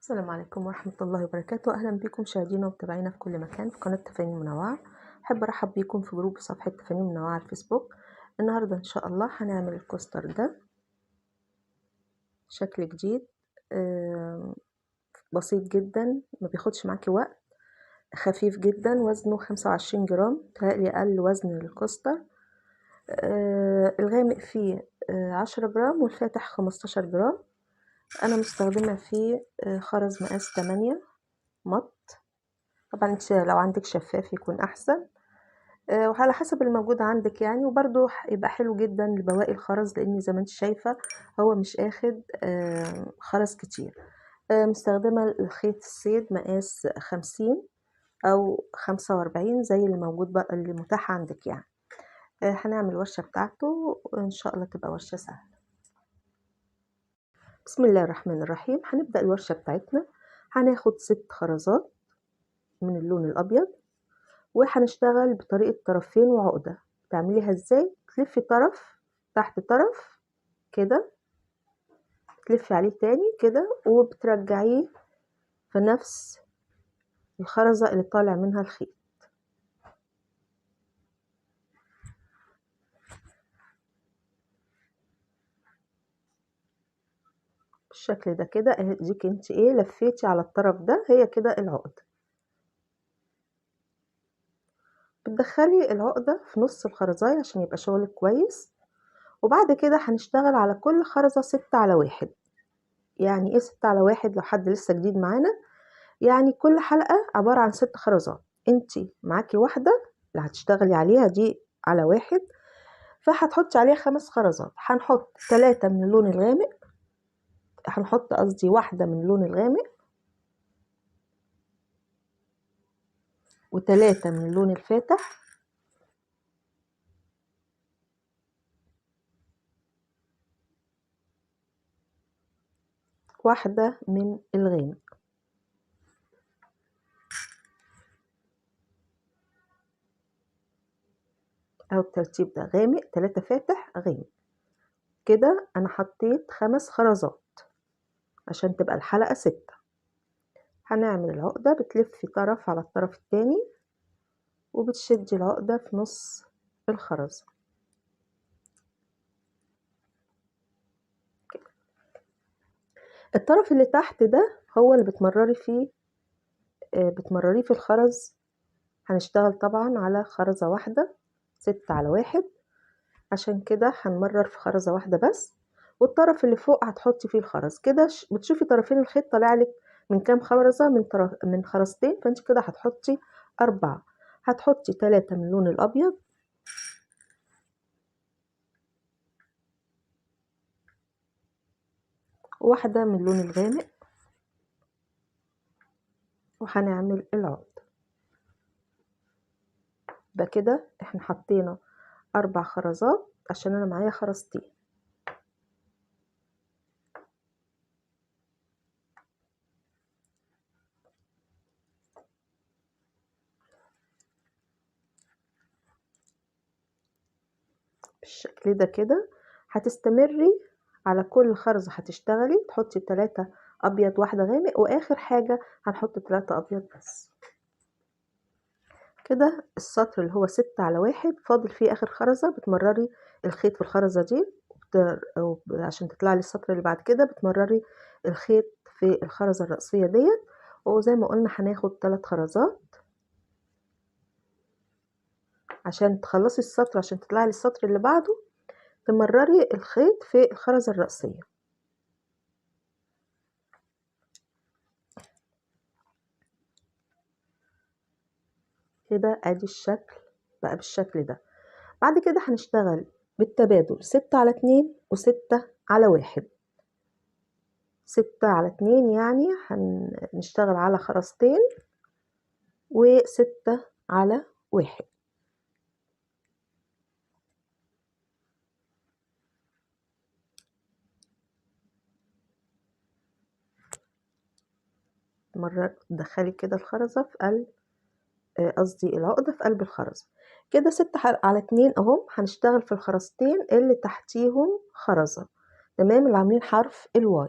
السلام عليكم ورحمة الله وبركاته. أهلا بكم مشاهدينا ومتابعينا في كل مكان في قناة تفاني منوعة. أحب أرحب بكم في جروب صفحة تفاني منوعة على الفيسبوك. النهاردة إن شاء الله هنعمل الكوستر ده شكل جديد، بسيط جدا، ما بياخدش معاكي وقت، خفيف جدا، وزنه 25 جرام، تهيألي أقل وزن للكوستر. الغامق فيه 10 جرام والفاتح 15 جرام. أنا مستخدمة فيه خرز مقاس 8 مط. طبعا انت لو عندك شفاف يكون احسن، وعلى حسب الموجود عندك يعني. وبرده يبقى حلو جدا لبواقي الخرز، لان زي ما انت شايفه هو مش اخد خرز كتير. مستخدمه الخيط الصيد مقاس 50 او 45 زي اللي موجود بقى اللي متاح عندك يعني. هنعمل الورشه بتاعته وان شاء الله تبقى ورشه سهله. بسم الله الرحمن الرحيم. هنبدا الورشه بتاعتنا. هناخد 6 خرزات من اللون الابيض، وهنشتغل بطريقة طرفين وعقدة. تعمليها ازاي؟ تلفي طرف تحت طرف كده، تلفي عليه تاني كده، وبترجعيه في نفس الخرزة اللي طالع منها الخيط بالشكل ده كده. اديك انت ايه، لفيتي على الطرف ده، هي كده العقدة. بتدخلي العقدة في نص الخرزاية عشان يبقى شغلك كويس. وبعد كده هنشتغل على كل خرزة 6 على 1. يعني ايه 6 على 1؟ لو حد لسه جديد معانا، يعني كل حلقة عبارة عن 6 خرزات. انتي معاكي واحدة اللي هتشتغلي عليها دي على 1، فهتحطي عليها 5 خرزات. هنحط 3 من اللون الغامق، هنحط قصدي واحدة من اللون الغامق و3 من اللون الفاتح واحدة من الغامق، او الترتيب ده غامق 3 فاتح غامق. كده انا حطيت 5 خرزات عشان تبقى الحلقة 6. هنعمل العقدة، بتلفي طرف على الطرف التاني وبتشدي العقدة في نص الخرزة. الطرف اللي تحت ده هو اللي بتمرري فيه، بتمرريه في الخرز. هنشتغل طبعا على خرزة واحدة 6 على 1، عشان كده هنمرر في خرزة واحدة بس. والطرف اللي فوق هتحطي فيه الخرز كده. بتشوفي طرفين الخيط طالع لك من كام خرزة، من خرزتين، فانت كده هتحطي 4. هتحطي 3 من اللون الأبيض، واحدة من اللون الغامق، وهنعمل العقد. يبقى كده احنا حطينا 4 خرزات عشان انا معايا خرزتين. بالشكل ده كده هتستمري على كل خرزة هتشتغلي تحطي 3 ابيض واحدة غامق، واخر حاجة هنحط 3 ابيض بس. كده السطر اللي هو 6 على 1 فاضل فيه اخر خرزة، بتمرري الخيط في الخرزة دي عشان تطلع لي السطر اللي بعد كده بتمرري الخيط في الخرزة الرئيسية ديت. وزي ما قلنا هناخد 3 خرزات عشان تخلصي السطر، عشان تطلعي لي السطر اللي بعده تمرري الخيط في الخرزة الرئيسية كده. ادي الشكل بقى بالشكل ده. بعد كده هنشتغل بالتبادل 6 على 2 و6 على 1. 6 على 2 يعني هنشتغل على خرزتين، و6 على 1. مرة تدخلي كده الخرزة في قلب، قصدي العقدة في قلب الخرزة كده. 6 على 2 اهم. هنشتغل في الخرزتين اللي تحتيهم خرزة، تمام، اللي عاملين حرف الواي.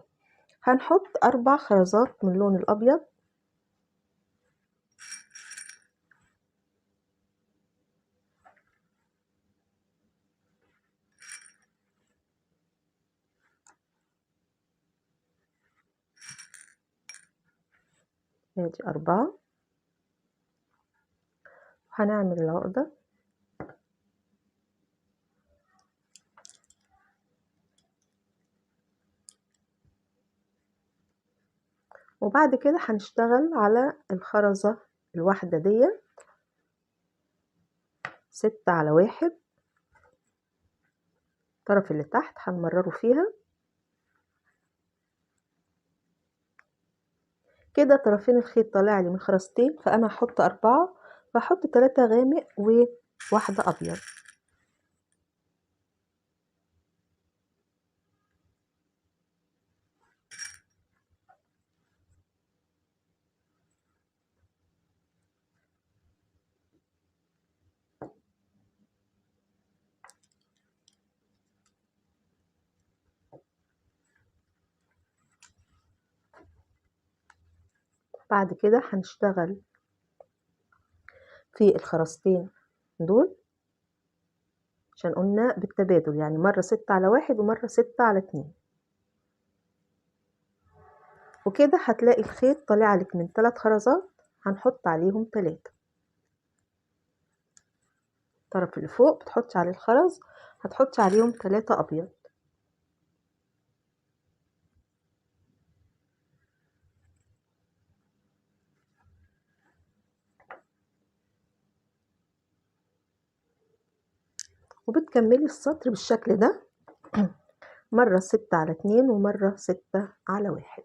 هنحط 4 خرزات من اللون الأبيض. ادي 4. هنعمل العقدة وبعد كده هنشتغل على الخرزة الواحدة دي 6 على 1. الطرف اللي تحت هنمرره فيها كده. طرفين الخيط طالع لي من خرزتين، فأنا هحط 4، فهحط 3 غامق وواحدة أبيض. بعد كده هنشتغل في الخرزتين دول عشان قلنا بالتبادل، يعني مرة 6 على 1 ومرة 6 على 2. وكده هتلاقي الخيط طالع لك من 3 خرزات هنحط عليهم 3. الطرف اللي فوق بتحطي عليه الخرز هتحطي عليهم 3 أبيض. وبتكملي السطر بالشكل ده مرة 6 على 2 ومرة 6 على 1.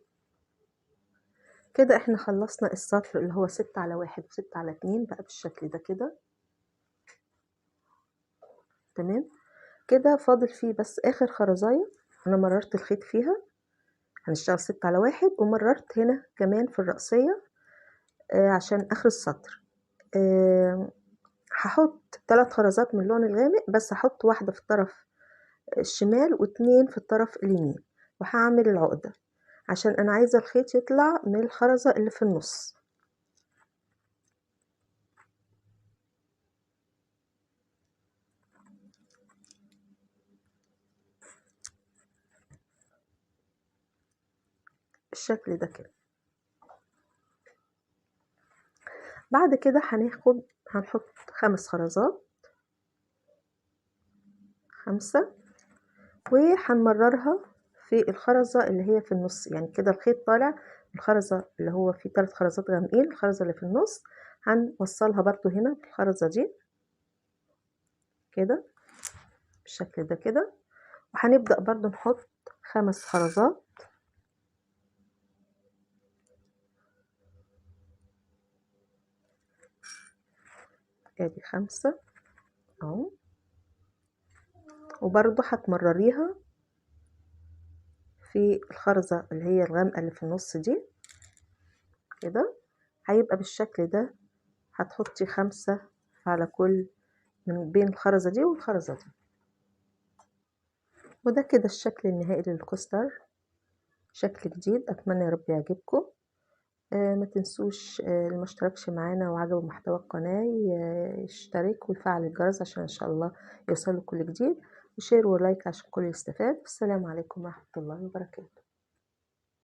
كده احنا خلصنا السطر اللي هو 6 على 1 و6 على 2 بقى بالشكل ده كده. تمام. كده فاضل فيه بس آخر خرزاية أنا مررت الخيط فيها. هنشتغل 6 على 1 ومررت هنا كمان في الرأسية عشان آخر السطر. هحط 3 خرزات من اللون الغامق، بس هحط واحدة في الطرف الشمال و2 في الطرف اليمين، وهعمل العقدة عشان أنا عايزة الخيط يطلع من الخرزة اللي في النص. بالشكل ده كده. بعد كده هنحط 5 خرزات، 5، وهنمررها في الخرزة اللي هي في النص. يعني كده الخيط طالع الخرزة اللي هو فيه 3 خرزات غامقين، الخرزة اللي في النص هنوصلها برضو هنا بالخرزة دي كده بالشكل ده كده. وهنبدأ برضو نحط 5 خرزات. ادي 5 اهو، وبرضو هتمرريها في الخرزة اللي هي الغامقة اللي في النص دي كده. هيبقى بالشكل ده. هتحطي 5 على كل من بين الخرزة دي والخرزة دي. وده كده الشكل النهائي للكوستر، شكل جديد. أتمنى يا رب يعجبكم. ما تنسوش اللي ما اشتركش معانا وعجبه محتوى القناة يشترك ويفعل الجرس عشان إن شاء الله يوصله كل جديد، وشير ولايك عشان كل يستفاد. السلام عليكم ورحمة الله وبركاته.